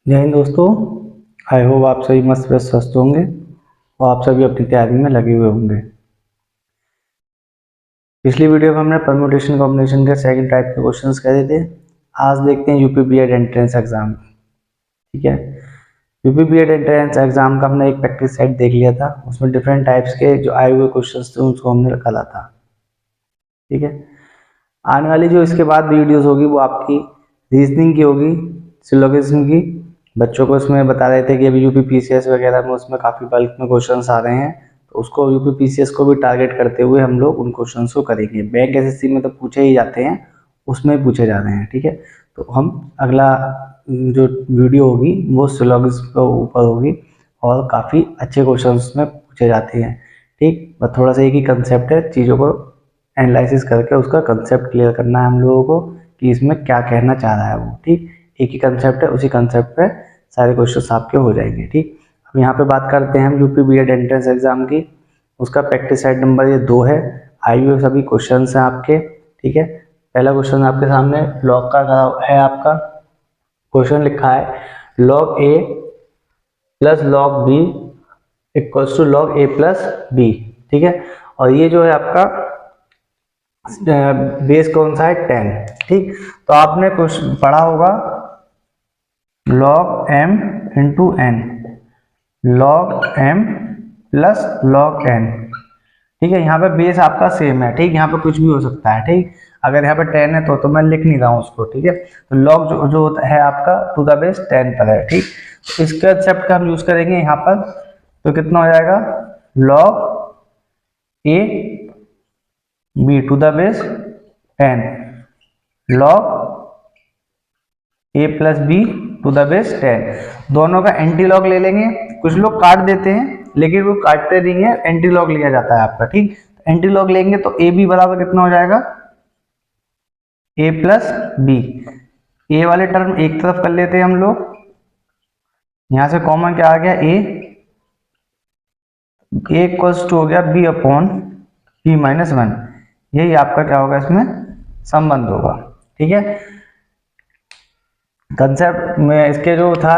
जय हिंद दोस्तों। I hope आप सभी मस्त व्यस्त स्वस्थ होंगे और आप सभी अपनी तैयारी में लगे हुए होंगे। पिछली वीडियो में हमने परम्यूटेशन कॉम्बिनेशन के सेकंड टाइप के क्वेश्चंस करे थे। आज देखते हैं यूपी बीएड एंट्रेंस एग्जाम। ठीक है, यूपी बीएड एंट्रेंस एग्जाम का हमने एक प्रैक्टिस सेट देख लिया था। उसमें डिफरेंट टाइप्स के जो आए हुए क्वेश्चंस थे उसको हमने निकाला था। ठीक है, आने वाली जो इसके बाद वीडियोस होगी वो आपकी रीजनिंग की होगी, सिलोगिज्म की। बच्चों को इसमें बता रहे थे कि अभी यूपी पीसीएस वगैरह में उसमें काफ़ी बल्क में क्वेश्चंस आ रहे हैं, तो उसको यूपी पीसीएस को भी टारगेट करते हुए हम लोग उन क्वेश्चंस को करेंगे। बैंक एसएससी में तो पूछे ही जाते हैं, उसमें पूछे जा रहे हैं। ठीक है, तो हम अगला जो वीडियो होगी वो सिलोगिज्म के ऊपर होगी और काफ़ी अच्छे क्वेश्चन में पूछे जाते हैं। ठीक, बस थोड़ा सा एक ही कंसेप्ट है, चीज़ों को एनालिसिस करके उसका कंसेप्ट क्लियर करना है हम लोगों को कि इसमें क्या कहना चाह रहा है वो। ठीक, एक ही कंसेप्ट है, उसी कंसेप्ट पे सारे क्वेश्चन आपके हो जाएंगे। ठीक, अब यहाँ पे बात करते हैं हम यूपी बीएड एंट्रेंस एग्जाम की। उसका प्रैक्टिस सेट नंबर ये 2 है। आए हुए सभी क्वेश्चन हैं आपके। ठीक है, पहला क्वेश्चन आपके सामने लॉग का है। आपका क्वेश्चन लिखा है log A plus log B equals to log A plus B. ठीक है, और ये जो है आपका बेस कौन सा है, 10। ठीक, तो आपने कुछ पढ़ा होगा log m into N, log m plus log n। ठीक है, यहाँ पे बेस आपका सेम है। ठीक, यहाँ पे कुछ भी हो सकता है। ठीक, अगर यहाँ पे 10 है तो मैं लिख नहीं रहा हूँ उसको। ठीक है, तो log जो है आपका टू द बेस 10 पर है। ठीक, तो इस कंसेप्ट का हम यूज करेंगे यहाँ पर। तो कितना हो जाएगा log a b to the base 10 log a plus B to the base 10। दोनों का एंटी लॉग ले लेंगे। कुछ लोग काट देते हैं लेकिन वो काटते नहीं है, एंटी लॉग लिया जाता है आपका। ठीक, एंटी लॉग लेंगे तो ए बी बराबर कितना हो जाएगा ए प्लस बी। ए वाले टर्म एक तरफ कर लेते हैं हम लोग, यहां से कॉमन क्या आ गया ए इक्वल्स टू हो गया बी अपॉन बी माइनस 1। यही आपका क्या होगा, इसमें संबंध होगा। ठीक है, कंसेप्ट में इसके जो था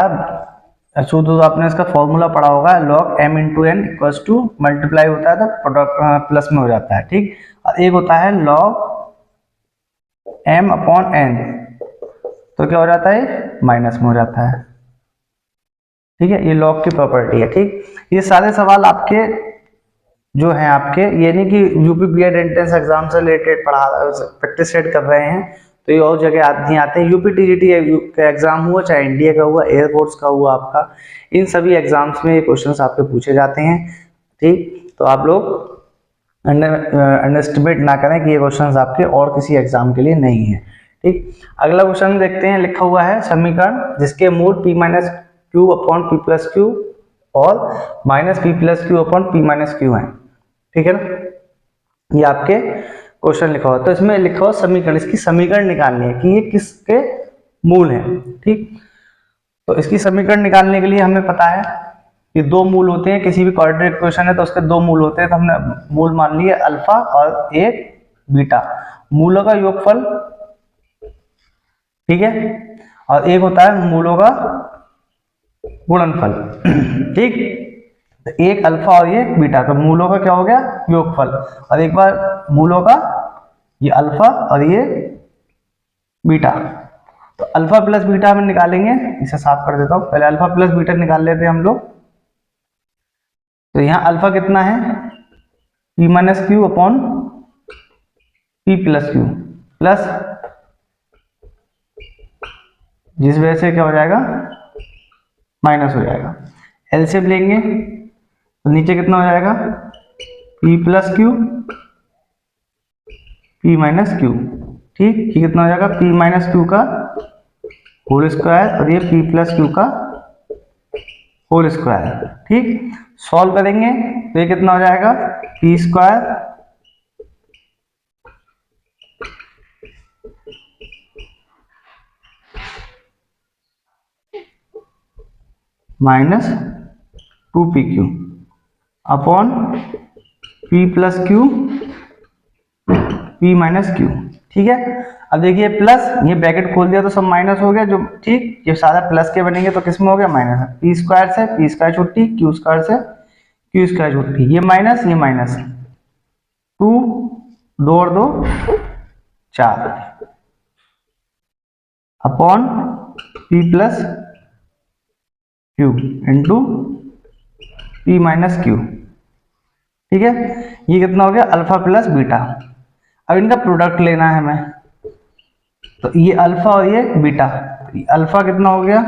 शुद्ध तो आपने इसका फॉर्मूला पढ़ा होगा, log m into N equals to multiply होता है तो प्रोडक्ट प्लस में हो जाता है। ठीक, और एक होता है लॉग m अपॉन एन, तो क्या हो जाता है माइनस में हो जाता है। ठीक है, ये लॉग की प्रॉपर्टी है। ठीक, ये सारे सवाल आपके जो हैं आपके, ये नहीं कि यूपी बीएड एंट्रेंस एग्जाम से रिलेटेड पढ़ा प्रैक्टिस सेट कर रहे हैं तो ये और जगह नहीं आते हैं। यूपी टीजीटी का एग्जाम हुआ, चाहे इंडिया का हुआ, एयरफोर्स का हुआ आपका, इन सभी एग्जाम्स में ये क्वेश्चंस आपके पूछे जाते हैं। ठीक, तो आप लोग अंडरएस्टिमेट ना करें कि ये क्वेश्चंस आपके और किसी एग्जाम के लिए नहीं है। ठीक, अगला क्वेश्चन देखते हैं। लिखा हुआ है समीकरण जिसके मूल p minus Q upon P plus Q और minus P plus Q upon P minus Q है। ठीक है ना, ये आपके क्वेश्चन लिखा हुआ, तो इसमें लिखा हुआ समीकरण, इसकी समीकरण निकालनी है कि ये किसके मूल हैं। ठीक, तो इसकी समीकरण निकालने के लिए हमें पता है कि दो मूल होते हैं, किसी भी क्वाड्रेटिक इक्वेशन है तो उसके दो मूल होते हैं, तो हमने मूल मान लिए अल्फा और एक बीटा। मूलों का योगफल, ठीक है, और एक होता है मूलों का गुणनफल। ठीक, एक अल्फा और ये बीटा, तो मूलों का क्या हो गया योगफल, और एक बार मूलों का ये अल्फा और ये बीटा। तो अल्फा प्लस बीटा हम निकालेंगे, इसे साफ कर देता हूं, पहले अल्फा प्लस बीटा निकाल लेते हैं हम लोग। तो यहां अल्फा कितना है P minus Q upon P plus Q plus, जिस वजह से क्या हो जाएगा माइनस हो जाएगा। एलसीएम लेंगे तो नीचे कितना हो जाएगा p plus Q p minus Q. ठीक, ये कितना हो जाएगा p माइनस क्यू का होल स्क्वायर और ये p प्लस क्यू का होल स्क्वायर। ठीक, सॉल्व करेंगे तो ये कितना हो जाएगा p square minus 2pq upon p plus Q p minus Q. ठीक है। अब देखिए प्लस, ये ब्रैकेट खोल दिया तो सब माइनस हो गया, जो ठीक ये सारा प्लस के बनेंगे तो किसमें हो गया माइनस। पी स्क्वायर से पी स्क्वायर छुट्टी, क्यू स्क्वायर से क्यू स्क्वायर छुट्टी, ये माइनस 2, 2 और 2 4 upon P plus Q into P minus Q. ठीक है, ये कितना हो गया अल्फा प्लस बीटा। अब इनका प्रोडक्ट लेना है हमें, तो ये अल्फा और ये बीटा, ये अल्फा कितना हो गया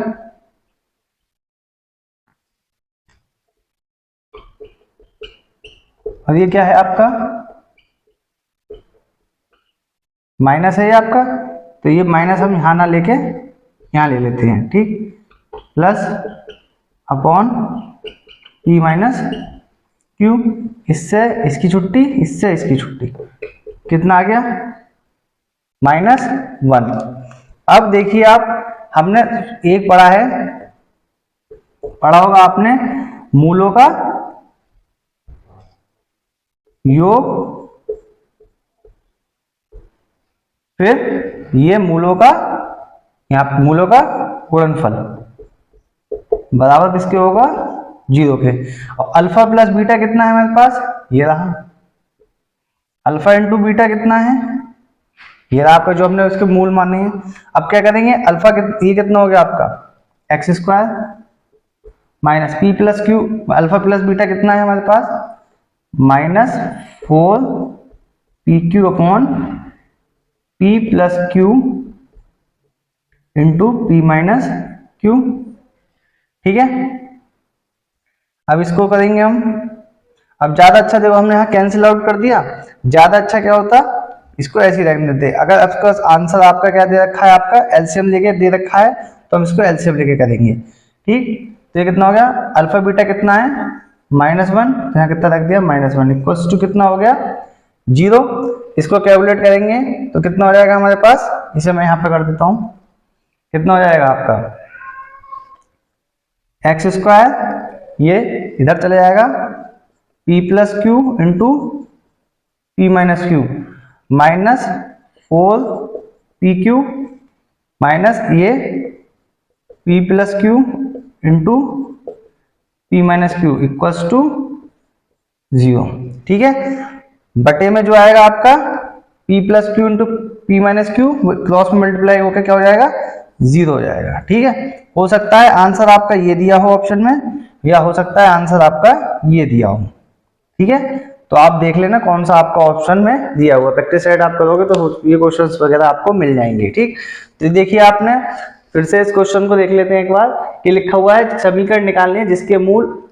और ये क्या है आपका माइनस है ये आपका, तो ये माइनस हम यहां ना लेके यहां ले लेते हैं। ठीक, plus upon P minus Q, इससे इसकी छुट्टी, इससे इसकी छुट्टी, कितना आ गया -1। अब देखिए आप, हमने एक पढ़ा होगा आपने मूलों का योग, फिर ये मूलों का, यहाँ मूलों का गुणनफल बराबर किसके होगा 0 के। और अल्फा प्लस बीटा कितना है हमारे पास, ये रहा अल्फा इंटू बीटा कितना है, ये रहा आपका जो हमने उसके मूल माने हैं। अब क्या करेंगे अल्फा ये कितना हो गया आपका x square minus P plus Q, alpha plus beta कितना है हमारे पास -4 P Q upon P plus Q into P minus Q. ठीक है, अब इसको करेंगे हम। अब ज्यादा अच्छा देखो हमने यहाँ कैंसिल आउट कर दिया, ज्यादा अच्छा क्या होता इसको ऐसे ही रखने देते। अगर आपका आंसर आपका क्या दे रखा है, आपका एलसीएम लेके दे रखा है, तो हम इसको एलसीएम लेके करेंगे। ठीक, तो ये कितना हो गया अल्फा बीटा कितना है -1, तो यहाँ कितना रख दिया -1 इक्वल्स टू कितना हो गया 0। इसको कैलकुलेट करेंगे तो कितना हो जाएगा हमारे पास, इसे मैं यहाँ पे कर देता हूँ, कितना हो जाएगा आपका एक्स स्क्वायर, ये इधर चले जाएगा P plus Q into P minus Q -4 P Q minus ये P plus Q into P minus Q equals to 0। ठीक है, बटे में जो आएगा आपका p plus Q into P minus Q cross में मल्टीप्लाई होकर क्या हो जाएगा 0 हो जाएगा। ठीक है, हो सकता है आंसर आपका ये दिया हो ऑप्शन में, या हो सकता है आंसर आपका ये दिया हो। ठीक है, तो आप देख लेना कौन सा आपका ऑप्शन में दिया हुआ, प्रैक्टिस सेट आप करोगे तो ये क्वेश्चंस वगैरह आपको मिल जाएंगे। ठीक, तो देखिए आपने फिर से इस क्वेश्चन को देख लेते हैं एक बार कि लिखा हुआ है समीकरण निकालने हैं जिसके मूल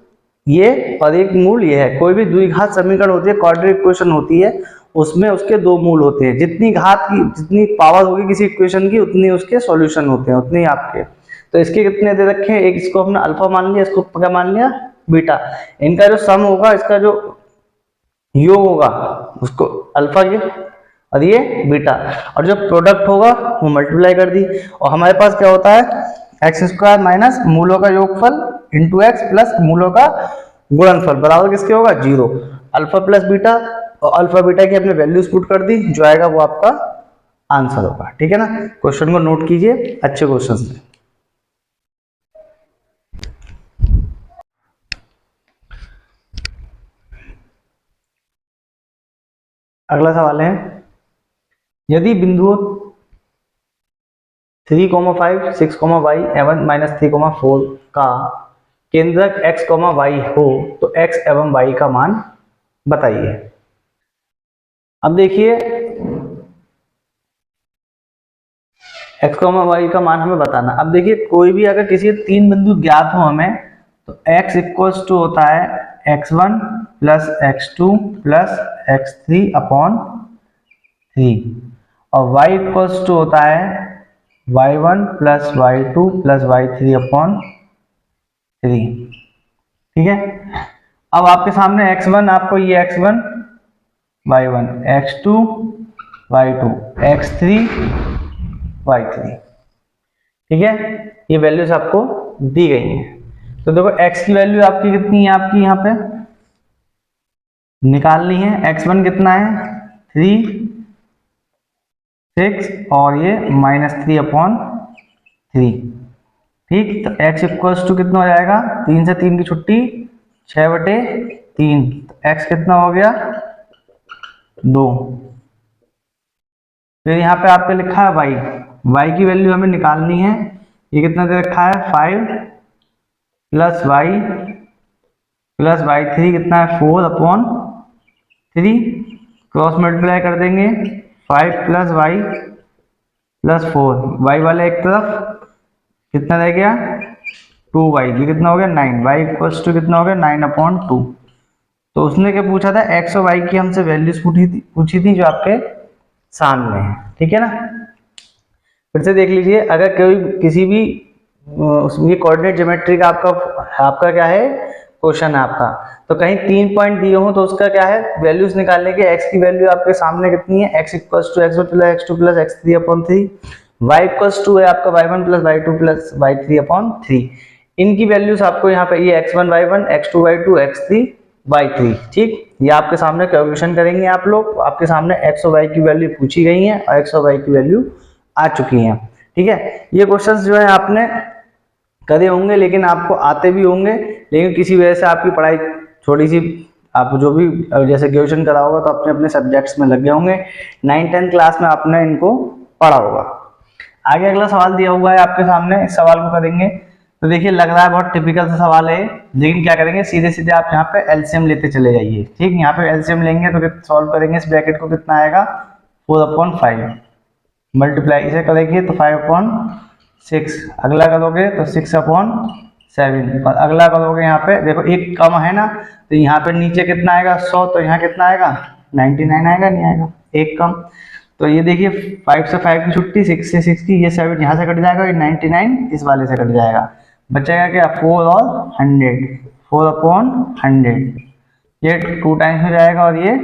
ये और एक मूल ये है। कोई भी द्विघात समीकरण होती है, क्वाड्रेटिक इक्वेशन होती है, उसमें उसके दो मूल होते हैं। जितनी घात की जितनी पावर होगी किसी इक्वेशन की उतनी उसके सॉल्यूशन होते हैं, उतने आपके। तो इसके कितने दे रखे हैं, एक इसको हमने अल्फा मान लिया, इसको क्या मान लिया बीटा। इनका जो सम होगा, इसका जो योग होगा उसको अल्फा के और ये बीटा, और जो प्रोडक्ट होगा वो मल्टीप्लाई कर दी। और हमारे पास क्या होता है एक्स स्क्वायर माइनस मूलों का योगफल इंटू एक्स प्लस मूलों का गुणनफल बराबर किसके होगा 0। अल्फा प्लस बीटा और अल्फा बीटा की हमने वैल्यूज पुट कर दी, जो आएगा वो आपका आंसर होगा। ठीक है ना, क्वेश्चन को नोट कीजिए, अच्छे क्वेश्चन है। अगला सवाल है, यदि बिंदुओं 3,5 6,y एवं -3,4 का केंद्रक x, y हो तो x एवं y का मान बताइए। अब देखिए x, y का मान हमें बताना। अब देखिए कोई भी अगर किसी तीन बिंदु ज्ञात हो हमें, तो x इक्वल्स टू होता है x1 plus x2 plus x3 upon 3 और y इक्वल्स टू होता है y1 plus y2 plus y3 upon 3। ठीक है, अब आपके सामने x1, आपको ये x1 y1 x2 y2 x3 y3। ठीक है, ये वैल्यूज आपको दी गई हैं। तो देखो x की वैल्यू आपकी कितनी है, आपकी यहाँ पे निकालनी है। x1 कितना है 3 6 और ये -3/3। ठीक, तो x इक्वल्स टू कितना हो जाएगा, 3 से 3 की छुट्टी, 6/3। तो x कितना हो गया, 2। फिर यहाँ पे आपका लिखा है y की वैल्यू हमें निकालनी है। ये कितना दे रखा है, 5 + y + y3 कितना है, 4/3। क्रॉस मल्टीप्लाई कर देंगे, 5 + y + 4, y वाले एक तरफ कितना रह गया, 2y, ये कितना हो गया, 9। y इक्वल्स टू कितना हो गया, 9/2। तो उसने क्या पूछा था, x और y की हमसे वैल्यूज पूछी थी जो आपके सामने है। ठीक है ना। फिर से देख लीजिए, अगर कोई किसी भी उसमें कोऑर्डिनेट ज्योमेट्री का आपका क्या है, क्वेश्चन है आपका, तो कहीं 3 पॉइंट दिए हो तो उसका क्या है, वैल्यूज निकालने के। x की वैल्यू आपके सामने कितनी है, x equals to x1 + x2 + x3/3, y equals to है आपका y1 + y2 + y3/3। इनकी वैल्यूज आपको यहाँ पे, ये x1 y1, x2 y2, x3 y3। ठीक, ये आपके सामने कैलकुलेशन करेंगे आप लोग, आपके सामने x और y की वैल्यू पूछी गई है और x और y की वैल्यू आ चुकी हैं। ठीक है, ये क्वेश्चंस जो है आपने करे होंगे, लेकिन आपको आते भी होंगे, लेकिन किसी वजह से आपकी पढ़ाई थोड़ी सी, आप जो भी जैसे ग्रेजुएशन करा होगा तो अपने अपने सब्जेक्ट्स में लगे होंगे, 9th-10th क्लास में आपने इनको पढ़ा होगा। आगे अगला सवाल दिया हुआ है आपके सामने, इस सवाल को करेंगे। तो देखिए, लग रहा है बहुत टिपिकल सा सवाल है, लेकिन क्या करेंगे, सीधे सीधे आप यहाँ पे एलसीएम लेते चले जाइए। ठीक, यहाँ पे एलसीएम लेंगे तो सॉल्व करेंगे, इस ब्रैकेट को कितना आएगा, 4/5, मल्टीप्लाई इसे करेंगे तो 5/6, अगला करोगे तो 6/7, और अगला करोगे यहाँ पे देखो एक कम है ना, तो यहाँ पे नीचे कितना आएगा, 100, तो यहाँ कितना आएगा, 99 आएगा, नहीं आएगा, एक कम। तो ये देखिए 5 से 5 की छुट्टी, 6 से 6 की, ये 7 यहाँ से कट जाएगा, ये 99 इस वाले से कट जाएगा, बचेगा क्या, 4 और 100, 4/100, ये 2 टाइम्स हो जाएगा, और ये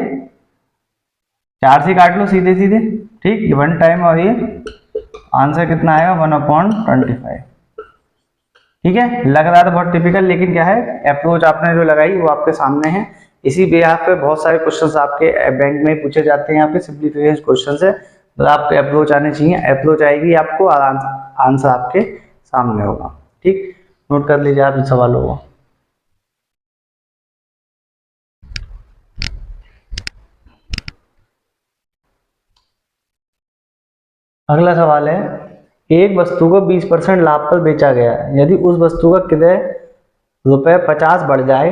4 से काट लो सीधे सीधे। ठीक, ये 1 टाइम, और ये आंसर कितना आएगा, 1/25। ठीक है, लग रहा था बहुत टिपिकल, लेकिन क्या है, अप्रोच आपने जो लगाई वो आपके सामने है। इसी पे यहाँ पे बहुत सारे क्वेश्चंस आपके बैंक में पूछे जाते हैं, यहाँ पे सिंप्लीफिकेशन क्वेश्चन है, तो आपके अप्रोच आने चाहिए, अप्रोच आएगी आपको, आंसर आपके सामने होगा। ठीक, नोट कर लीजिए आप इन सवालों को। अगला सवाल है, एक वस्तु को 20% लाभ पर बेचा गया, यदि उस वस्तु का क्रय रुपये 50 बढ़ जाए,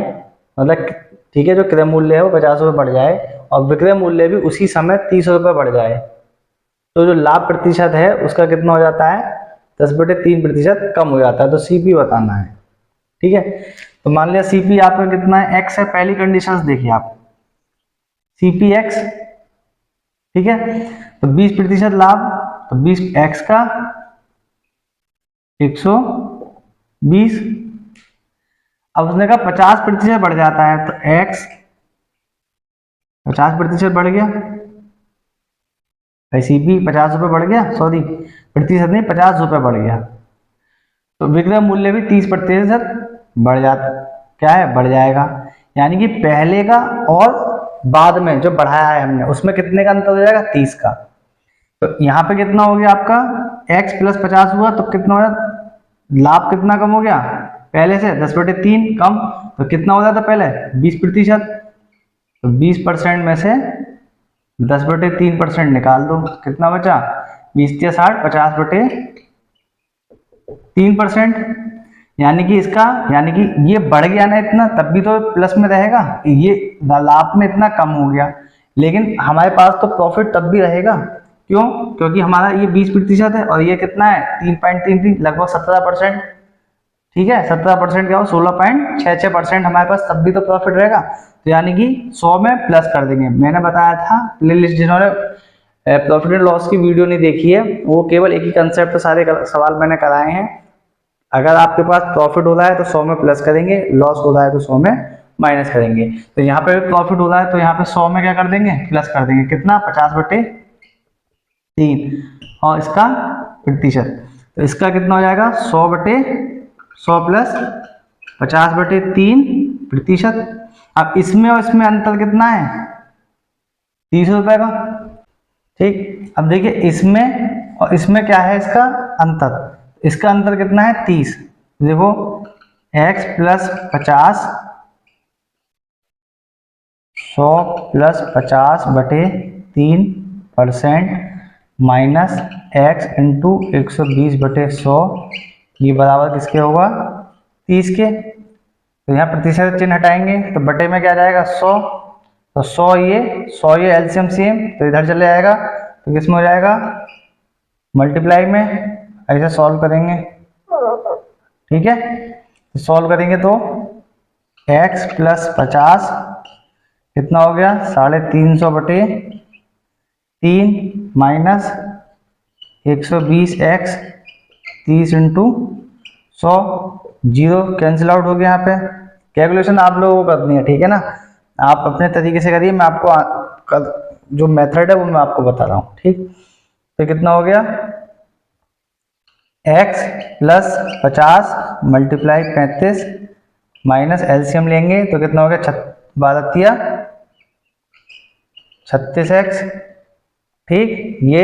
मतलब ठीक है, जो क्रय मूल्य है वो 50 रुपये बढ़ जाए और विक्रय मूल्य भी उसी समय 30 रुपये बढ़ जाए, तो जो लाभ प्रतिशत है उसका कितना हो जाता है, 10/3% कम हो जाता है। तो सीपी बताना है। ठीक है, तो मान लिया सीपी आपका कितना है, एक्स है, पहली कंडीशन देखिए आप, सीपी एक्स। ठीक है, तो 20% लाभ, तो 20 एक्स का 120। अब उसने कहा 50% बढ़ जाता है, तो एक्स 50% बढ़ गया, सीपी 50 रुपये बढ़ गया, सॉरी प्रतिशत नहीं, 50 रुपये बढ़ गया, तो विक्रय मूल्य भी 30% बढ़ जाता, क्या है, बढ़ जाएगा। यानी कि पहले का और बाद में जो बढ़ाया है हमने, उसमें कितने का अंतर हो जाएगा, 30 का। तो यहाँ पे कितना हो गया आपका, x + 50 हुआ, तो कितना हो गया, लाभ कितना कम हो गया, पहले से 10/3 कम, तो कितना हो जाता पहले, 20%, तो 20% में से 10/3% निकाल दो, कितना बचा, 20 या 60, 50/3%। यानी कि ये बढ़ गया ना इतना, तब भी तो प्लस में रहेगा, ये लाभ में इतना कम हो गया, लेकिन हमारे पास तो प्रॉफिट तब भी रहेगा। क्यों, क्योंकि हमारा ये 20% है और ये कितना है, 3.33, लगभग 17%। ठीक है, 17% क्या हो, 16.66% हमारे पास, तब भी तो प्रॉफिट रहेगा। तो यानी कि 100 में प्लस कर देंगे। मैंने बताया था, प्लेलिस्ट जिन्होंने प्रॉफिट एंड लॉस की वीडियो नहीं देखी है, वो केवल एक ही कंसेप्ट पे सारे सवाल मैंने कराए हैं। अगर आपके पास प्रॉफिट हो रहा है तो 100 में प्लस करेंगे, लॉस हो रहा है तो 100 में माइनस करेंगे। तो यहाँ पे प्रॉफिट हो रहा है तो यहाँ पे 100 में क्या कर देंगे, प्लस कर देंगे, कितना, 50/3, और इसका प्रतिशत, तो इसका कितना हो जाएगा, 100/100 प्लस 50/3%। अब इसमें और इसमें अंतर कितना है, 30 रुपए का। ठीक। अब देखिए इसमें और इसमें क्या है इसका अंतर, इसका अंतर कितना है 30। देखो x plus 50 100 plus 50/3% minus x into 120/100 ये बराबर किसके होगा 30 के। तो यहाँ प्रतिशत चिन्ह हटाएंगे तो बटे में क्या जाएगा 100, तो 100 ये एलसीएम सेम तो इधर चले जाएगा, तो किस में हो जाएगा मल्टीप्लाई में। ऐसे सॉल्व करेंगे, ठीक है। तो सॉल्व करेंगे तो x प्लस 50 कितना हो गया 350/3 minus 120x 30 into 100 zero cancel out हो गया। यहाँ पे कैलकुलेशन आप लोगों को करनी है, ठीक है ना, आप अपने तरीके से करिए, मैं आपको जो मेथड है वो मैं आपको बता रहा हूँ, ठीक। तो कितना हो गया x plus 50 multiply 35 minus LCM लेंगे तो कितना हो गया 36x, ठीक। ये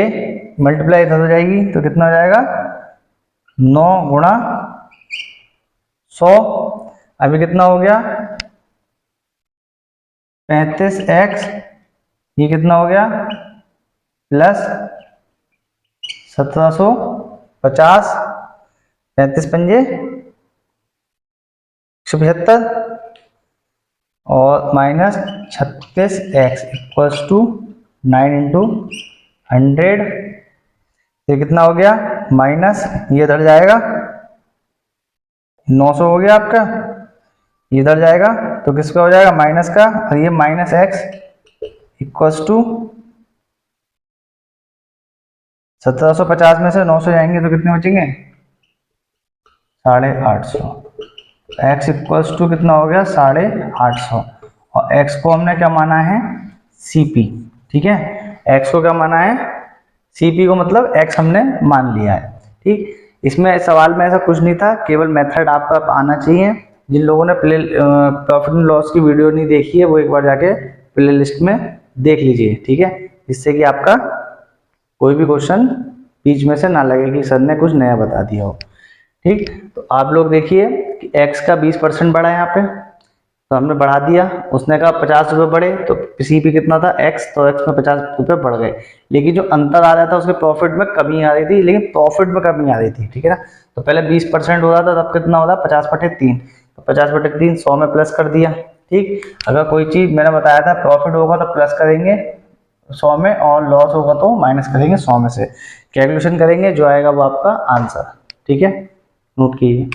मल्टीप्लाई इधर हो जाएगी तो कितना हो जाएगा 9 गुणा 100। अभी कितना हो गया 35x, ये कितना हो गया प्लस 1750, 35 पंजे 175 और minus 36x equals to 9 into 100। ये कितना हो गया माइनस ये इधर जाएगा 900 हो गया आपका, ये इधर जाएगा तो किसका हो जाएगा माइनस का, और ये माइनस x इक्वल्स टू 1750 में से 900 जाएंगे तो कितने बचेंगे 850। x इक्वल्स टू कितना हो गया 850 और x को हमने क्या माना है CP, ठीक है। x को क्या माना है CP को, मतलब x हमने मान लिया है, ठीक। इसमें सवाल में ऐसा कुछ नहीं था, केवल मेथड आपका आना चाहिए। जिन लोगों ने प्रॉफिट एंड लॉस की वीडियो नहीं देखी है वो एक बार जाके प्ले लिस्ट में देख लीजिए, ठीक है, जिससे कि आपका कोई भी क्वेश्चन बीच में से ना लगे कि सर ने कुछ नया बता दिया हो, ठीक। तो आप लोग देखिए कि x का 20% बढ़ा यहाँ पे, तो हमने बढ़ा दिया, उसने कहा 50 रुपये बढ़े तो CP कितना था x, तो x में 50 रुपये बढ़ गए। लेकिन जो अंतर आ रहा था उसके प्रॉफिट में कमी आ रही थी, लेकिन प्रॉफिट में कमी आ रही थी, ठीक है ना। तो पहले 20% हो रहा था तब कितना हो रहा 50/3, तो 50/3 100 में प्लस कर दिया, ठीक। अगर कोई चीज़ मैंने बताया था प्रॉफिट होगा तो प्लस करेंगे 100 में और लॉस होगा तो माइनस करेंगे 100 में से। कैलकुलेशन करेंगे जो आएगा वो आपका आंसर, ठीक है, नोट कीजिए।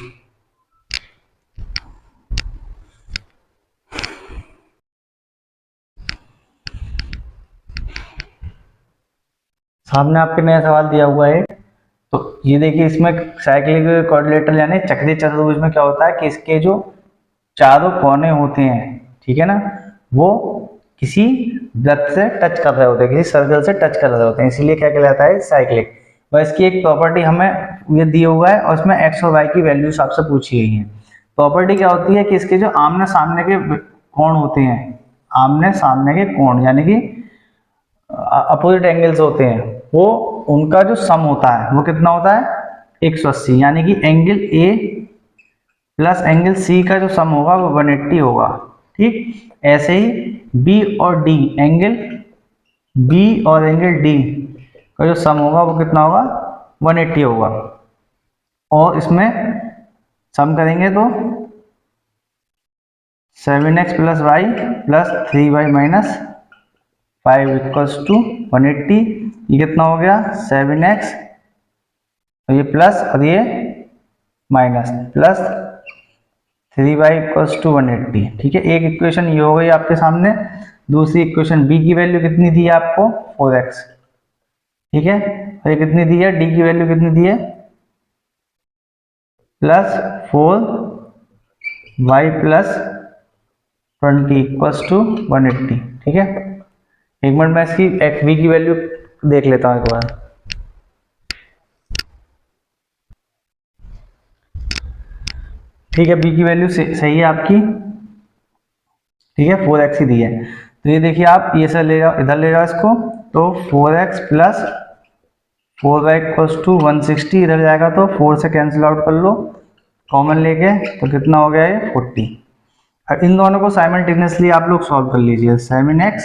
सामने आपके नया सवाल दिया हुआ है, तो ये देखिए इसमें साइक्लिक क्वाड्रिलेटरल यानी चक्रीय चतुर्भुज में क्या होता है कि इसके जो चारों कोने होते हैं, ठीक है ना, वो किसी वृत्त से टच कर रहे होते हैं, किसी सर्कल से टच कर रहे होते हैं, इसीलिए क्या कहलाता है साइक्लिक। और इसकी एक प्रॉपर्टी हमें ये दिया हुआ है और इसमें x और y की वैल्यूज आपसे पूछी गई है। प्रॉपर्टी क्या होती है कि इसके जो आमने सामने के कोण होते हैं, आमने सामने के कोण यानी कि अपोजिट एंगल्स होते हैं, वो उनका जो सम होता है वो कितना होता है 180, यानी कि angle A plus angle C का जो सम होगा वो 180 होगा, ठीक। ऐसे ही B और D, एंगल B और एंगल D का जो सम होगा वो कितना होगा 180 होगा। और इसमें सम करेंगे तो 7x plus Y plus 3y minus 5 equals to 180। ये कितना हो गया 7x और ये प्लस और ये minus plus 3y equals to 180, ठीक है। एक इक्वेशन ये हो गई आपके सामने। दूसरी इक्वेशन b की वैल्यू कितनी दी है आपको 4x, ठीक है, और ये कितनी दी है d की वैल्यू कितनी दी है plus 4y plus 20 equals to 180, ठीक है। एक मिनट मैं इसकी v की वैल्यू देख लेता हूँ एक बार। ठीक है, b की वैल्यू सही है आपकी, ठीक है, 4x ही दी है। तो ये देखिए आप ये से ले जाओ, इधर ले जाओ इसको, तो 4x plus 4y equals to 160 इधर जाएगा तो 4 से कैंसिल आउट कर लो, कॉमन लेके, तो कितना हो गया ये 40। अब इन दोनों को साइमल्टेनियसली आप लोग सॉल्व कर लीजिए। 7x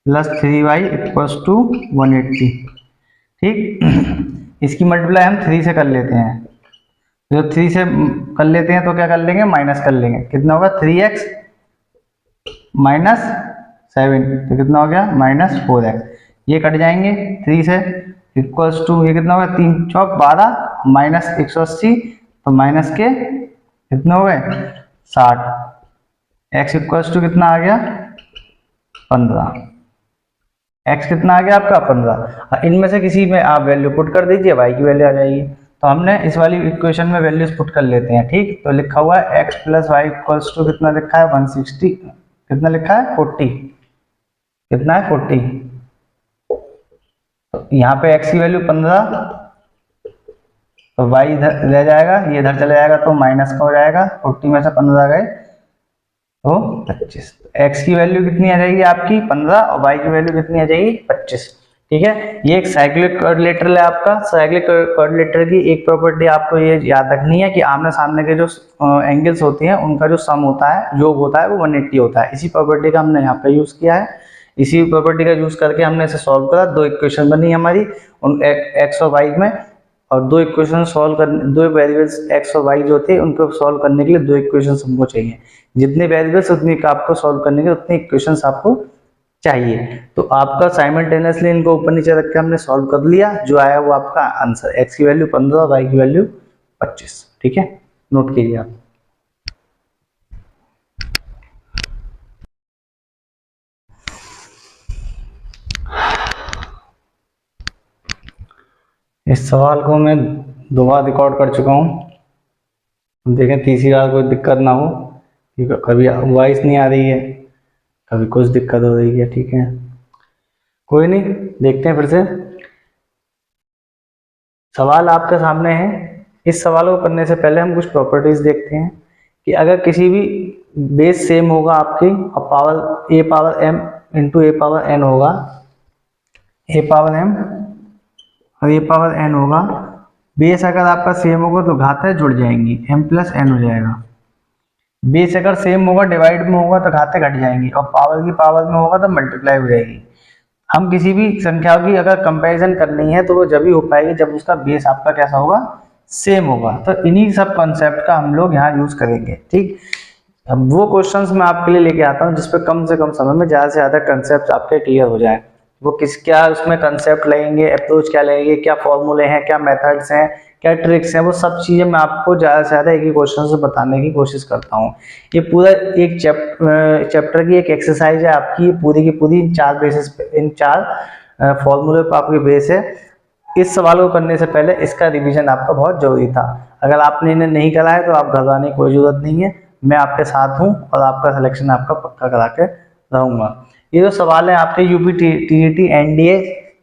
plus 3y equals to 180, ठीक। इसकी मल्टीप्लाई हम 3 से कर लेते हैं, जब 3 से कर लेते हैं तो क्या कर लेंगे, माइनस कर लेंगे, कितना होगा 3x माइनस 7, तो कितना हो गया -4x, ये कट जाएंगे 3 से, इक्वल्स टू ये कितना होगा 3 चौक 12 माइनस 180, तो माइनस के कितने हो गए 60, x इक्वल्स टू कितना आ गया 15, x कितना आ गया आपका 15। इनमें से किसी में आप वैल्यू पुट कर दीजिए, y की वैल्यू आ जाएगी। तो हमने इस वाली इक्वेशन में वैल्यूज पुट कर लेते हैं, ठीक। तो लिखा हुआ है x plus Y equals to कितना लिखा है 160, कितना लिखा है 40, कितना है 40। तो यहाँ पे x की वैल्यू 15, तो y इधर ले जाएगा, ये इधर चले जाएगा तो माइनस का हो जाएगा, 40 में से 15 गए तो 25। x की वैल्यू कितनी आ जाएगी आपकी 15 और y की वैल्यू कितनी आ जाएगी 25, ठीक है। ये एक साइक्लिक क्वाड्रिलेटरल है आपका। साइक्लिक क्वाड्रिलेटरल की एक प्रॉपर्टी आपको ये याद रखनी है कि आमने सामने के जो एंगल्स होते हैं उनका जो सम होता है, योग होता है, वो 180 होता है। इसी प्रॉपर्टी का हमने यहाँ पे यूज किया है। इसी प्रॉपर्टी का यूज करके हमने इसे सॉल्व करा, दो इक्वेशन बनी हमारी उन एक्स और वाई में, और दो इक्वेशन सॉल्व करने, दो वेरिएबल्स एक्स और वाई जो थे उनको सॉल्व करने के लिए दो इक्वेशन हमको चाहिए। जितने वेरिएबल्स उतनी का आपको सॉल्व करने के उतनी इक्वेशंस आपको चाहिए। तो आपका साइमल्टेनियसली इनको ऊपर नीचे रख के हमने सॉल्व कर लिया, जो आया वो आपका आंसर, एक्स की वैल्यू 15 वाई की वैल्यू 25, ठीक है। नोट कीजिए आप। इस सवाल को मैं 2 बार रिकॉर्ड कर चुका हूँ, देखें तीसरी बार कोई दिक्कत ना हो, क्योंकि कभी वॉइस नहीं आ रही है, कभी कुछ दिक्कत हो रही है, ठीक है। कोई नहीं, देखते हैं फिर से। सवाल आपके सामने है। इस सवाल को करने से पहले हम कुछ प्रॉपर्टीज देखते हैं कि अगर किसी भी बेस सेम होगा आपकी और पावर ए पावर एम इंटू ए पावर एन होगा, ए पावर एम और ए पावर एन होगा, बेस अगर आपका सेम होगा तो घातें जुड़ जाएंगी, m प्लस एन हो जाएगा। बेस अगर सेम होगा डिवाइड में होगा तो घातें घट जाएंगी, और पावर की पावर में होगा तो मल्टीप्लाई हो जाएगी। हम किसी भी संख्या की अगर कंपैरिजन करनी है तो वो जब ही हो पाएगी जब उसका बेस आपका कैसा होगा, सेम होगा। तो इन्हीं सब कॉन्सेप्ट का हम लोग यहाँ यूज करेंगे, ठीक। अब वो क्वेश्चंस मैं आपके लिए लेके आता हूँ जिसपे कम से कम समय में ज़्यादा से ज़्यादा कंसेप्ट आपके क्लियर हो जाए। वो क्या उसमें कंसेप्ट लगेंगे, अप्रोच क्या लगेंगे, क्या फॉर्मूले हैं, क्या मेथड्स हैं, क्या ट्रिक्स हैं, वो सब चीज़ें मैं आपको ज़्यादा से ज़्यादा एक ही क्वेश्चन से बताने की कोशिश करता हूँ। ये पूरा एक चैप्टर की एक एक्सरसाइज है आपकी, पूरी की पूरी इन 4 बेसिस पे, इन 4 फॉर्मूले पर आपकी बेस है। इस सवाल को करने से पहले इसका रिवीजन आपका बहुत जरूरी था। अगर आपने इन्हें नहीं करा है तो आप घबराने की कोई जरूरत नहीं है, मैं आपके साथ हूँ और आपका सिलेक्शन आपका पक्का करा के रहूँगा। ये जो सवाल है आपके यूपी टीईटी एनडीए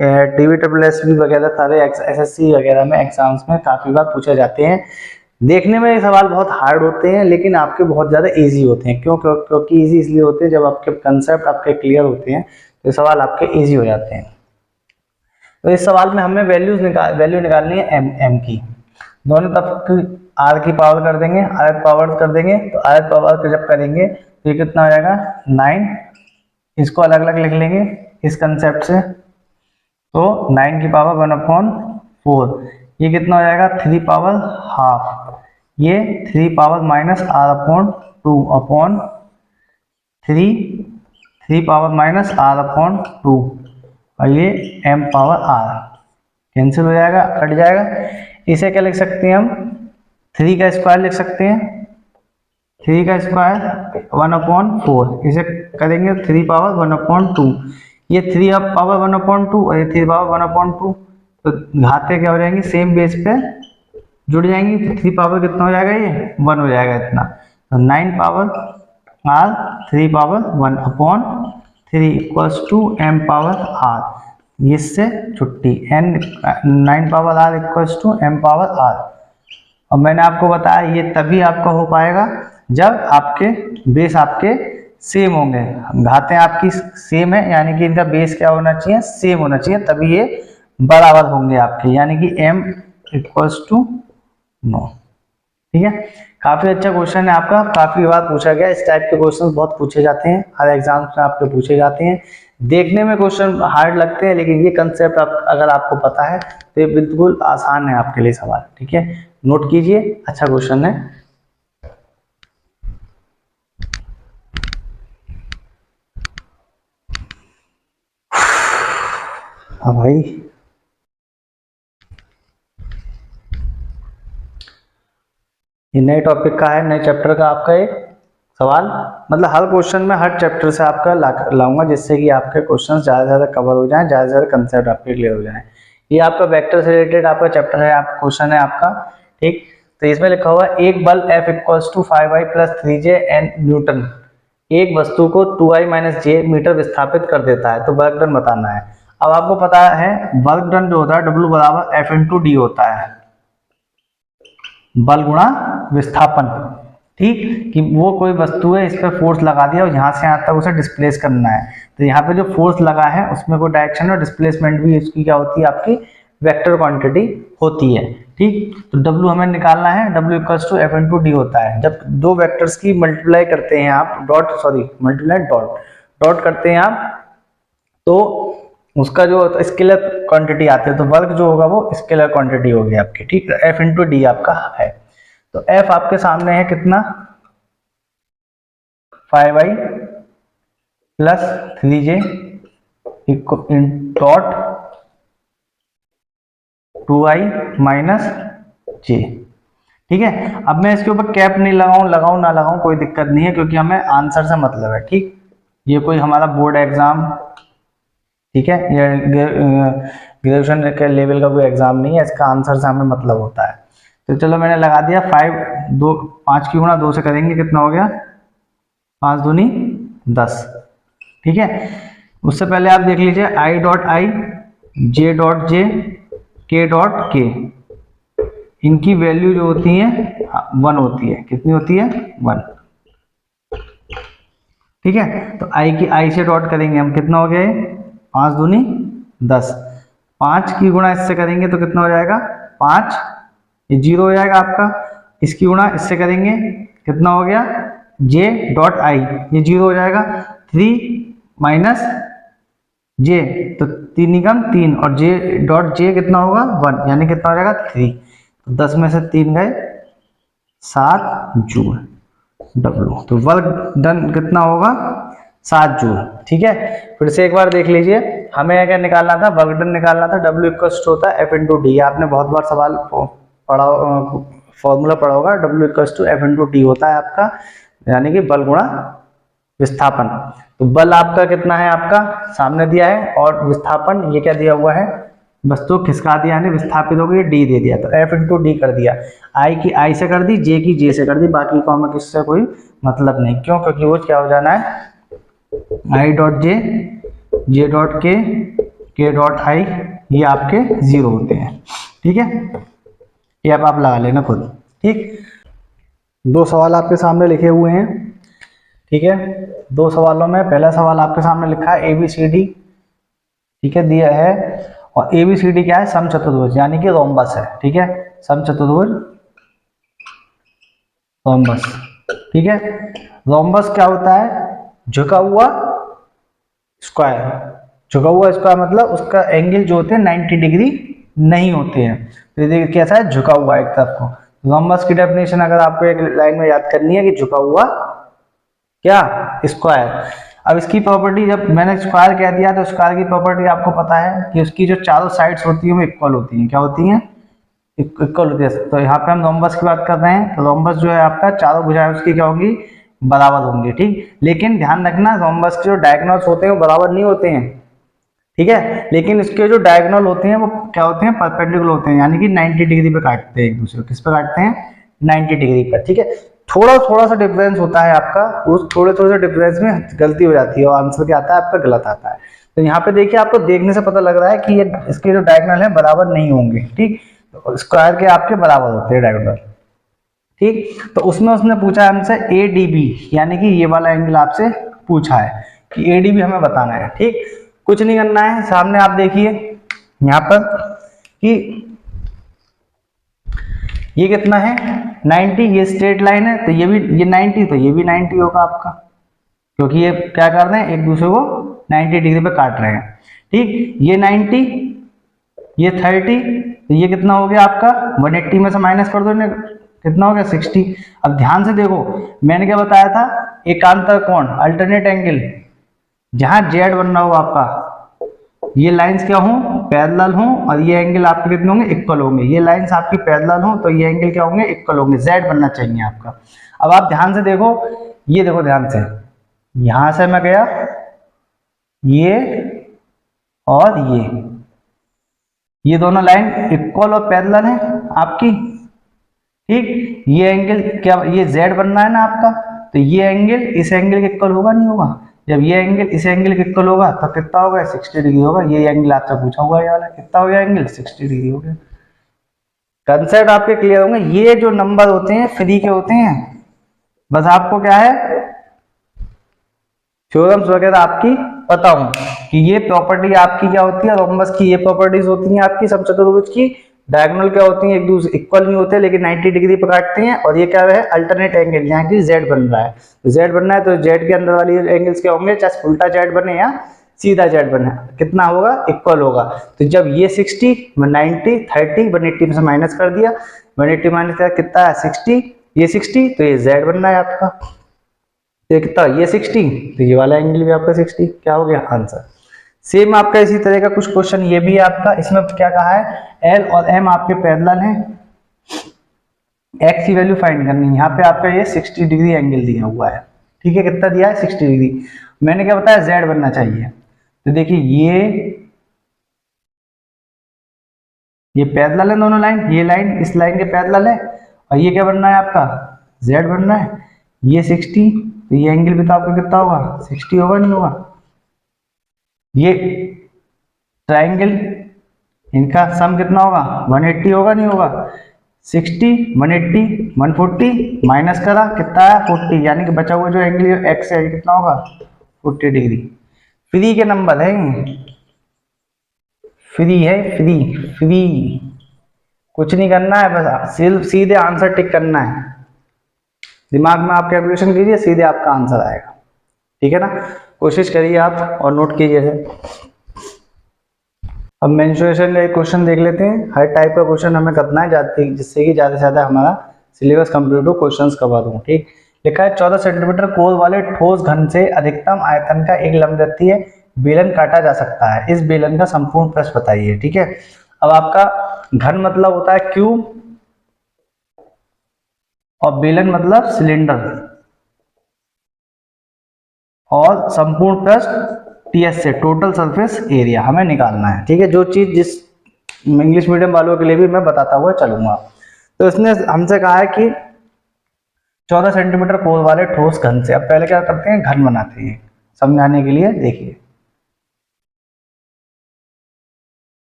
टीवीएसएसबी वगैरह सारे एसएससी वगैरह में एग्जाम्स में काफ़ी बार पूछे जाते हैं। देखने में ये सवाल बहुत हार्ड होते हैं लेकिन आपके बहुत ज़्यादा इजी होते हैं। क्योंकि इजी इसलिए होते हैं, जब आपके कंसेप्ट आपके क्लियर होते हैं तो सवाल आपके ईजी हो जाते हैं। तो इस सवाल में हमें वैल्यू निकालनी है एम की। दोनों तरफ की आर की पावर कर देंगे, आर पावर कर देंगे, तो आर पावर जब करेंगे तो ये कितना हो जाएगा 9। इसको अलग अलग लिख लेंगे इस कंसेप्ट से, तो 9 की पावर 1/4, ये कितना हो जाएगा 3 पावर हाफ, ये 3 power minus r/2 upon 3 power minus r/2, और ये m पावर r कैंसिल हो जाएगा, कट जाएगा। इसे क्या लिख सकते हैं हम, 3 का स्क्वायर लिख सकते हैं, 3 का स्क्वायर 1/4, इसे करेंगे 3 पावर 1/2, ये 3 पावर 1/2 और ये 3 पावर 1/2, तो घाते क्या हो जाएंगी सेम बेस पे जुड़ जाएंगी, तो 3 पावर कितना हो जाएगा, ये 1 हो जाएगा इतना। तो 9 power r 3 power 1/3 equals to m power r, इससे छुट्टी n 9 power r equals to m power r। और मैंने आपको बताया ये तभी आपका हो पाएगा जब आपके बेस आपके सेम होंगे, घातें आपकी सेम है, यानी कि इनका बेस क्या होना चाहिए, सेम होना चाहिए, तभी ये बराबर होंगे आपके, यानी कि m इक्वल्स टू 9। ठीक है, काफी अच्छा क्वेश्चन है आपका, काफी बार पूछा गया, इस टाइप के क्वेश्चन बहुत पूछे जाते हैं, हर एग्जाम में आपके पूछे जाते हैं। देखने में क्वेश्चन हार्ड लगते हैं, लेकिन ये कंसेप्ट अगर आपको पता है तो ये बिल्कुल आसान है आपके लिए सवाल। ठीक है, नोट कीजिए, अच्छा क्वेश्चन है। हाँ भाई, ये नए टॉपिक का है, नए चैप्टर का आपका एक सवाल, मतलब हर क्वेश्चन में हर चैप्टर से आपका लाऊंगा, जिससे कि आपके क्वेश्चन ज़्यादा से ज़्यादा कवर हो जाएं, ज़्यादा से ज़्यादा कंसेप्ट आपके क्लियर हो जाएं। ये आपका वेक्टर से रिलेटेड आपका चैप्टर है, आप क्वेश्चन है आपका। ठीक, तो इसमें लिखा हुआ है एक बल F equals to 5i plus 3j N newton एक वस्तु को 2i माइनस जे मीटर विस्थापित कर देता है, तो वर्क डन बताना है। अब आपको पता है वर्क डन जो होता है W बराबर F इंटू डी होता है, बल गुणा विस्थापन। ठीक, कि वो कोई वस्तु है, इस पर फोर्स लगा दिया और यहाँ से यहाँ तक उसे डिस्प्लेस करना है, तो यहाँ पे जो फोर्स लगा है उसमें कोई डायरेक्शन और डिस्प्लेसमेंट भी इसकी क्या होती है, आपकी वेक्टर क्वांटिटी होती है। ठीक, तो W हमें निकालना है, W equals to F into D होता है। जब दो वेक्टर्स की मल्टीप्लाई करते हैं आप, मल्टीप्लाई डॉट करते हैं आप, तो उसका जो स्केलर क्वांटिटी आती है, तो वर्क जो होगा वो स्केलर क्वांटिटी होगी आपकी। ठीक, एफ इंटू डी आपका है, तो एफ आपके सामने है कितना, 5i plus 3j dot 2i minus जे। ठीक है, अब मैं इसके ऊपर कैप नहीं लगाऊं ना लगाऊं कोई दिक्कत नहीं है, क्योंकि हमें आंसर से मतलब है। ठीक, ये कोई हमारा बोर्ड एग्जाम, ठीक है, ये ग्रेजुएशन के लेवल का कोई एग्जाम नहीं है, इसका आंसर से हमें मतलब होता है। तो चलो मैंने लगा दिया 5 की गुणा 2 से करेंगे, कितना हो गया, 5 दूनी 10। ठीक है, उससे पहले आप देख लीजिए I dot I, J dot J, के डॉट के, इनकी वैल्यू जो होती है 1 होती है, कितनी होती है, 1। ठीक है, तो आई की आई से डॉट करेंगे हम, कितना हो गया, 5 दूनी 10, 5 की गुणा इससे करेंगे तो कितना हो जाएगा 5, ये 0 हो जाएगा आपका, इसकी गुणा इससे करेंगे कितना हो गया, j डॉट आई, ये 0 हो जाएगा, 3 माइनस j, तो 3 निकम 3, और j डॉट j कितना होगा 1, यानी कितना हो जाएगा 3, तो 10 में से 3 गए 7 जूल W, तो वर्क डन कितना होगा 7 जूल। ठीक है, फिर से एक बार देख लीजिए, हमें क्या निकालना था, वर्क डन निकालना था, W इक्वल्स टू होता है F इंटू डी, आपने बहुत बार सवाल पढ़ा, फॉर्मूला पढ़ा होगा, W equals to F into D होता है आपका, यानी कि बल गुणा विस्थापन। तो बल आपका कितना है, आपका सामने दिया है, और विस्थापन ये क्या दिया हुआ है, वस्तु खिसका दिया, यानी विस्थापित हो गई, डी दे दिया, तो F इंटू डी कर दिया, आई की आई से कर दी, जे की जे से कर दी, बाकी को हमें किससे कोई मतलब नहीं, क्यों, क्योंकि वो क्या हो जाना है, I dot J, J dot के डॉट आई, ये आपके 0 होते हैं। ठीक है, ये अब आप लगा लेना खुद। ठीक, 2 सवाल आपके सामने लिखे हुए हैं। ठीक है, 2 सवालों में पहला सवाल आपके सामने लिखा है ABCD, ठीक है, दिया है, और ABCD क्या है, समचतुर्भुज, यानी कि रोम्बस है। ठीक है, समचतुर्भुज रोम्बस। ठीक है, रोम्बस क्या होता है, झुका हुआ स्क्वायर, झुका हुआ स्क्वायर मतलब उसका एंगल जो होते हैं 90 डिग्री नहीं होते हैं, तो ये कैसा है, झुका हुआ एक तरफ को। रोम्बस की डेफिनेशन अगर आपको एक लाइन में याद करनी है कि झुका हुआ क्या, स्क्वायर। अब इसकी प्रॉपर्टी, जब मैंने स्क्वायर कह दिया तो स्क्वायर की प्रॉपर्टी आपको पता है कि उसकी जो चारों साइड्स होती है वो इक्वल होती हैं, क्या होती हैं, इक्वल होती है। तो यहाँ पे हम रोम्बस की बात कर रहे हैं, तो रोम्बस जो है आपका चारों भुजाएं उसकी क्या होगी, बराबर होंगी। ठीक, लेकिन ध्यान रखना रोम्बस के जो डायगोनल्स होते हैं वो बराबर नहीं होते हैं। ठीक है, लेकिन इसके जो डायगोनल होते हैं वो क्या होते हैं, परपेंडिकुलर होते हैं, यानी कि 90 डिग्री पे काटते हैं एक दूसरे को, किस पे काटते हैं, 90 डिग्री पर। ठीक है, थोड़ा सा डिफरेंस होता है आपका, उस थोड़े से डिफरेंस में गलती हो जाती है और आंसर क्या आता है आपका, गलत आता है। तो यहाँ पे देखिए, आपको देखने से पता लग रहा है कि ये इसके जो डायगोनल है बराबर नहीं होंगे। ठीक, तो स्क्वायर के आपके बराबर होते हैं डायगोनल। ठीक, तो उसमें उसने पूछा हमसे ADB, यानी कि ये वाला एंगल आपसे पूछा है कि एडी भी हमें बताना है। ठीक, कुछ नहीं करना है, सामने आप देखिए यहाँ पर कि ये कितना है 90, ये स्ट्रेट लाइन है तो ये भी ये 90, तो ये भी 90 होगा आपका, क्योंकि ये क्या कर रहे हैं एक दूसरे को 90 डिग्री पे काट रहे हैं। ठीक, ये 90, ये 30, तो ये कितना हो गया आपका 180 में से माइनस कर दो इन्हें, कितना हो गया 60। अब ध्यान से देखो, मैंने क्या बताया था, एकांतर कोण अल्टरनेट एंगल, जहां जेड बनना हो आपका, ये लाइंस क्या हो पैरेलल हो और ये एंगल आपके कितने होंगे इक्वल होंगे, ये लाइंस आपकी पैरेलल हो तो ये एंगल क्या होंगे इक्वल होंगे, जेड बनना चाहिए आपका। अब आप ध्यान से देखो, ये देखो ध्यान से, यहां से मैं गया ये और ये दोनों लाइन इक्वल और पैरेलल है आपकी। ठीक, ये एंगल क्या, ये जेड बनना है ना आपका, तो ये एंगल इस एंगल के इक्वल होगा नहीं होगा, जब ये एंगल इस एंगल के इक्वल होगा तो कितना होगा 60 डिग्री होगा। ये एंगल आपसे पूछा हुआ है, ये वाला कितना हो गया एंगल 60 डिग्री हो गया। कंसेप्ट आपके क्लियर होंगे। ये जो नंबर होते हैं फ्री के होते हैं, बस आपको क्या है थ्योरम्स वगैरह आपकी पता हो कि ये प्रॉपर्टी आपकी क्या होती है, रोम्बस की ये प्रॉपर्टीज होती हैं आपकी समचतुर्भुज की। डायगोनल क्या होती है एक दूसरे इक्वल नहीं होते लेकिन 90 डिग्री पर काटते हैं, और ये क्या है अल्टरनेट एंगल, यहाँ की जेड बन रहा है, तो जेड बनना है तो जेड के अंदर वाली एंगल्स क्या होंगे, चाहे उल्टा जेड बने या सीधा जेड बने, कितना होगा इक्वल होगा। तो जब ये 60 90 30 180 में से माइनस कर दिया, 180 माइनस कितना है 60, ये 60 तो ये जेड बनना है आपका, ये कितना ये 60, तो ये वाला एंगल भी आपका 60, क्या हो गया आंसर। सेम आपका इसी तरह का कुछ क्वेश्चन ये भी है आपका, इसमें क्या कहा है एल और एम आपके पैरेलल हैं, एक्स की वैल्यू फाइंड करनी है, यहाँ पे आपका ये 60 डिग्री एंगल दिया हुआ है। ठीक है, कितना दिया है 60 डिग्री, मैंने क्या बताया जेड बनना चाहिए, तो देखिए ये पैरेलल है दोनों लाइन, ये लाइन इस लाइन के पैरेलल है, और ये क्या बनना है आपका जेड बनना है, ये 60, तो ये एंगल भी तो आपका कितना होगा 60 होगा नहीं होगा। ये ट्राइंगल इनका सम कितना होगा 180 होगा नहीं होगा, 60 180 140 माइनस करा कितना है 40, यानी कि बचा हुआ जो एंगल एक्स है कितना होगा 40 डिग्री। फ्री के नंबर है, फ्री है, फ्री कुछ नहीं करना है, बस सिर्फ सीधे आंसर टिक करना है, दिमाग में आप कैलकुलेशन कीजिए सीधे आपका आंसर आएगा। ठीक है ना, कोशिश करिए आप और नोट कीजिए। अब मेंसुरेशन का एक क्वेश्चन देख लेते हैं, हर टाइप का क्वेश्चन हमें करना है जिससे कि ज़्यादा से ज़्यादा हमारा सिलेबस कंप्लीट हो, क्वेश्चंस कवर हो। ठीक, लिखा है 14 सेंटीमीटर कोर वाले ठोस घन से अधिकतम आयतन का एक लंबवृत्तीय बेलन काटा जा सकता है, इस बेलन का संपूर्ण प्रश्न बताइए। ठीक है, अब आपका घन मतलब होता है क्यूब और बेलन मतलब सिलेंडर, और संपूर्ण पृष्ठ टीएस से टोटल सरफेस एरिया हमें निकालना है। ठीक है, जो चीज जिस इंग्लिश मीडियम वालों के लिए भी मैं बताता हुआ चलूंगा। तो इसने हमसे कहा है कि 14 सेंटीमीटर कोर वाले ठोस घन से, अब पहले क्या करते हैं घन बनाते हैं समझाने के लिए, देखिए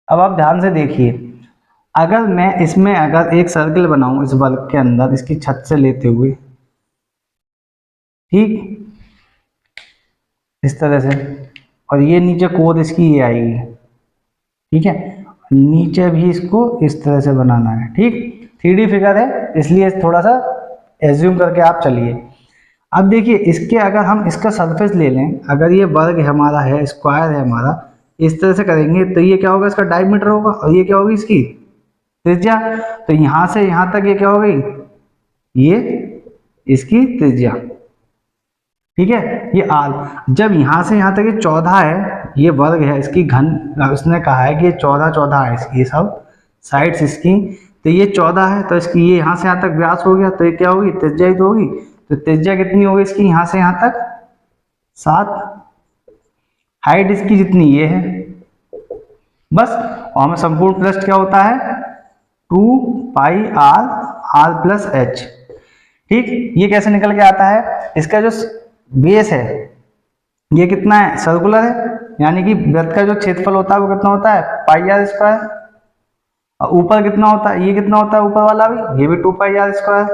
अब आप ध्यान से देखिए, अगर मैं इसमें अगर एक सर्कल बनाऊं इस बल्ब के अंदर इसकी छत से लेते हुए, ठीक इस तरह से, और ये नीचे कोर इसकी ये आएगी, ठीक है, नीचे भी इसको इस तरह से बनाना है। ठीक, 3D फिगर है इसलिए थोड़ा सा एज्यूम करके आप चलिए। अब देखिए इसके अगर हम इसका सरफेस ले लें, अगर ये वर्ग हमारा है स्क्वायर है हमारा, इस तरह से करेंगे तो ये क्या होगा इसका डायमीटर होगा, और ये क्या होगी इसकी त्रिज्या, तो यहां से यहां तक ये क्या हो गई ये इसकी त्रिज्या। ठीक है, ये आर, जब यहां से यहां तक ये 14 है, ये वर्ग है इसकी घन, उसने कहा है कि ये 14 है इसकी, ये सब साइड्स इसकी, तो ये 14 है तो इसकी ये यहां से यहां तक व्यास हो गया, तो ये क्या होगी त्रिज्या ही तो होगी, तो त्रिज्या कितनी होगी इसकी यहां से यहां तक 7, हाइट इसकी जितनी ये है बस, और हमें संपूर्ण पृष्ठ क्या होता है 2 पाई आर प्लस एच। ठीक, ये कैसे निकल के आता है, इसका जो बेस है ये कितना है सर्कुलर है, यानी कि वृत्त का जो क्षेत्रफल होता है वो कितना होता है पाई आर स्क्वायर। और ऊपर कितना होता है, ये कितना होता है ऊपर वाला भी, ये भी 2 पाई आर स्क्वायर।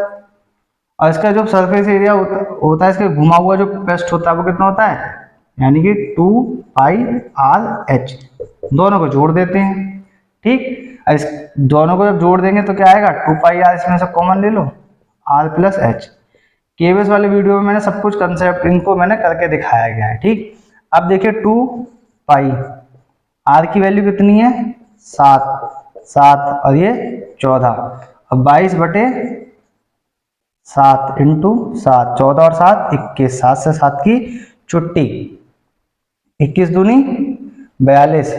और इसका जो सरफेस एरिया होता है इसके घुमा हुआ जो पृष्ठ होता है वो कितना होता है, यानी कि 2 पाई आर एच। दोनों को जोड़ देते हैं, ठीक। इस दोनों को जब जोड़ देंगे तो क्या आएगा, 2 पाई आर, इसमें से कॉमन ले लो, आर प्लस एच। केबीएस वाले वीडियो में मैंने सब कुछ कंसेप्ट इनको मैंने करके दिखाया गया है, ठीक। अब देखिए 2 पाई, आर की वैल्यू कितनी है 7, 7 और ये 14, अब 22/7 इंटू 7, 14 और 7 21, 7 से 7 की छुट्टी, 21 दूनी 42,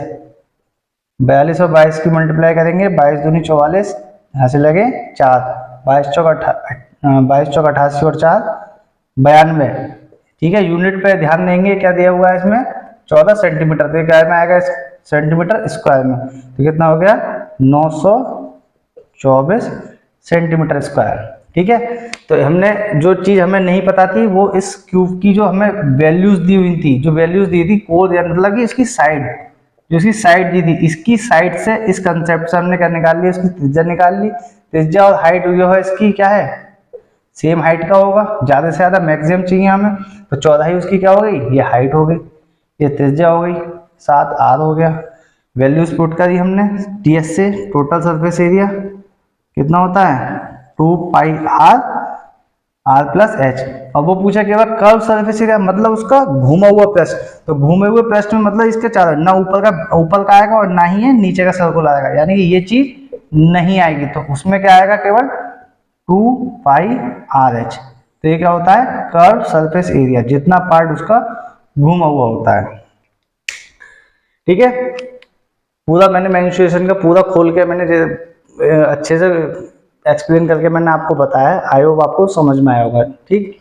42 और 22 की मल्टीप्लाई करेंगे, 22 दूनी 44, यहाँ से लगे 4, 22 चौक 88 और 4 92, ठीक है। यूनिट पे ध्यान देंगे, क्या दिया हुआ है इसमें 14 सेंटीमीटर, तो क्या में आएगा सेंटीमीटर स्क्वायर में, तो कितना हो गया 924 सेंटीमीटर स्क्वायर, ठीक है। तो हमने जो चीज हमें नहीं पता थी वो इस क्यूब की जो हमें वैल्यूज दी हुई थी, जो वैल्यूज दी थी कोड, मतलब कि इसकी साइड, जो इसकी साइड दी थी, इसकी साइड से इस कंसेप्ट से हमने क्या निकाल लिया, इसकी त्रिज्या निकाल ली। त्रिज्या और हाइट जो है इसकी क्या है, सेम हाइट का होगा, ज्यादा से ज्यादा मैक्सिमम चाहिए हमें, तो 14 ही उसकी क्या हो गई, ये हाइट हो गई, ये त्रिज्या हो गई, 7 आर हो गया। वैल्यूज पुट करी हमने टीएस से, टोटल सरफेस एरिया कितना होता है 2 पाई आर प्लस एच। अब वो पूछा कि कर्व सरफेस एरिया मतलब उसका घूमा हुआ पृष्ठ, तो घूमे हुए पृष्ठ में मतलब इसके चारों ना ऊपर का आएगा और ना ही है नीचे का सर्कुल आएगा, यानी कि ये चीज नहीं आएगी, तो उसमें क्या आएगा केवल 2 पाई आर एच। तो ये क्या होता है कर्व सरफेस एरिया, जितना पार्ट उसका घूमा हुआ होता है, ठीक है। पूरा मैंने मेंस्ट्रुएशन का पूरा खोल के मैंने अच्छे से एक्सप्लेन करके मैंने आपको बताया, आई होप आपको समझ में आया होगा, ठीक।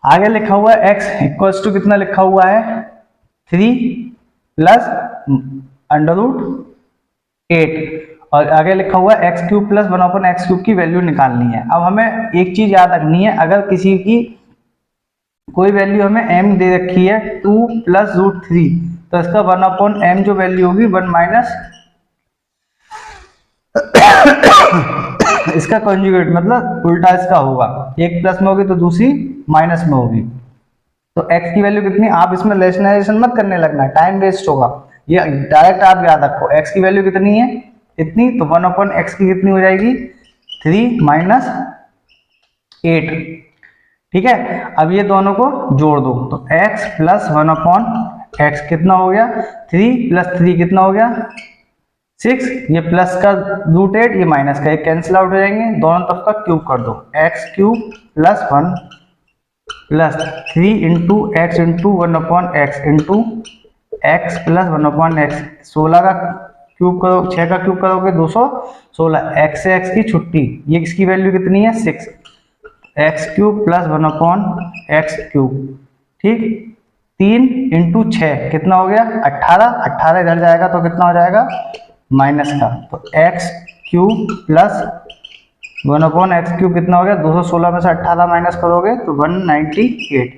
आगे लिखा हुआ है x इक्वल्स टू कितना लिखा हुआ है 3 प्लस √8, और आगे लिखा हुआ है x cube plus 1/x cube की वैल्यू निकालनी है। अब हमें एक चीज याद रखनी है, अगर किसी की कोई वैल्यू हमें m दे रखी है 2 प्लस √3, तो इसका 1/m जो वैल्यू होगी 1 माइनस इसका कॉन्जुगेट, मतलब उल्टा इसका होगा, एक प्लस में होगी तो दूसरी माइनस में होगी। तो x की वैल्यू कितनी, आप इसमें रेशनलाइजेशन मत करने लगना, टाइम वेस्ट होगा, ये डायरेक्ट आप याद रखो x की वैल्यू कितनी है इतनी, तो 1/x की कितनी हो जाएगी 3 माइनस 8, ठीक है। अब ये दोनों को जोड़ दो, तो x प्लस 1/x कितना हो गया 3 प्लस 3 कितना हो गया 6, ये प्लस का √8, ये माइनस का, ये कैंसिल आउट हो जाएंगे, दोनों तरफ का क्यूब कर दो, x cube plus 1 plus 3 into x into 1/x into x plus 1/x, 16 का क्यूब करो, 6 का क्यूब करोगे 216, x से x की छुट्टी, ये इसकी वैल्यू कितनी है 6, x cube plus 1/x cube, ठीक। 3 इंटू 6 कितना हो गया 18, 18 इधर जाएगा तो कितना हो जाएगा माइनस का, तो x cube plus 1/x cube कितना हो गया 216 में से 18 माइनस करोगे तो 198,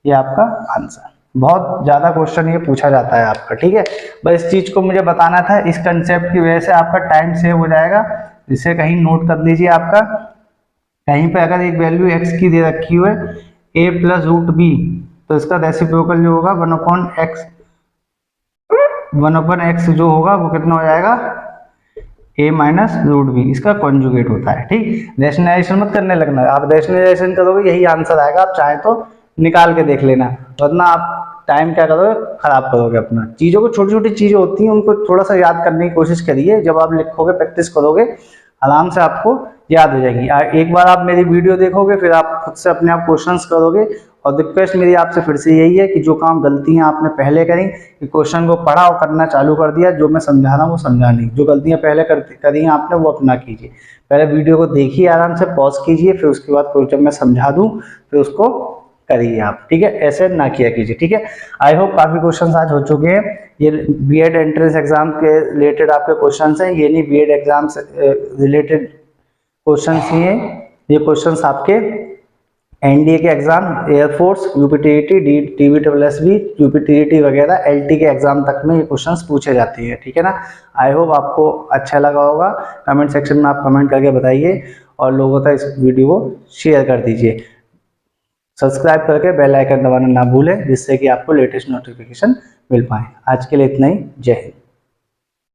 ये आपका आंसर। बहुत ज़्यादा क्वेश्चन ये पूछा जाता है आपका, ठीक है। बस इस चीज़ को मुझे बताना था, इस कंसेप्ट की वजह से आपका टाइम सेव हो जाएगा, इसे कहीं नोट कर लीजिए। आपका कहीं पे अगर एक वैल्यू x की दे रखी हुई है a प्लस √b, तो इसका रेसिप्रोकल जो होगा 1/x जो होगा वो कितना हो जाएगा a माइनस √b, इसका कॉन्जुगेट होता है, ठीक। रेशनलाइजेशन मत करने लगना, आप रेशनलाइजेशन करोगे यही आंसर आएगा, आप चाहे तो निकाल के देख लेना, वरना आप टाइम क्या करोगे खराब करोगे अपना। चीज़ों को, छोटी छोटी चीज़ें होती हैं उनको थोड़ा सा याद करने की कोशिश करिए, जब आप लिखोगे प्रैक्टिस करोगे आराम से आपको याद हो जाएगी। एक बार आप मेरी वीडियो देखोगे फिर आप खुद से अपने आप क्वेश्चंस करोगे, और रिक्वेस्ट मेरी आपसे फिर से यही है कि जो काम गलतियां आपने पहले करी, कि क्वेश्चन को पढ़ा और करना चालू कर दिया, जो मैं समझा रहा हूँ वो समझा नहीं, जो गलतियां पहले करी हैं आपने वो अपना कीजिए। पहले वीडियो को देखिए, आराम से पॉज कीजिए, फिर उसके बाद जब मैं समझा दूँ फिर उसको करिए आप, ठीक है, ऐसे ना किया कीजिए, ठीक है। आई होप काफ़ी क्वेश्चन आज हो चुके हैं, ये बीएड एंट्रेंस एग्जाम के रिलेटेड आपके क्वेश्चन हैं, ये नहीं बीएड एग्जाम से रिलेटेड क्वेश्चन ही हैं, ये क्वेश्चन आपके एनडीए के एग्जाम, एयरफोर्स, यूपीटीईटी, टीवीएसबी, यूपीटीईटी वगैरह एलटी के एग्जाम तक में ये क्वेश्चंस पूछे जाते हैं, ठीक है ना। आई होप आपको अच्छा लगा होगा। कमेंट सेक्शन में आप कमेंट करके बताइए और लोगों तक इस वीडियो को शेयर कर दीजिए। सब्सक्राइब करके बेल आइकन दबाना ना भूलें, जिससे कि आपको लेटेस्ट नोटिफिकेशन मिल पाए। आज के लिए इतना ही। जय हिंद।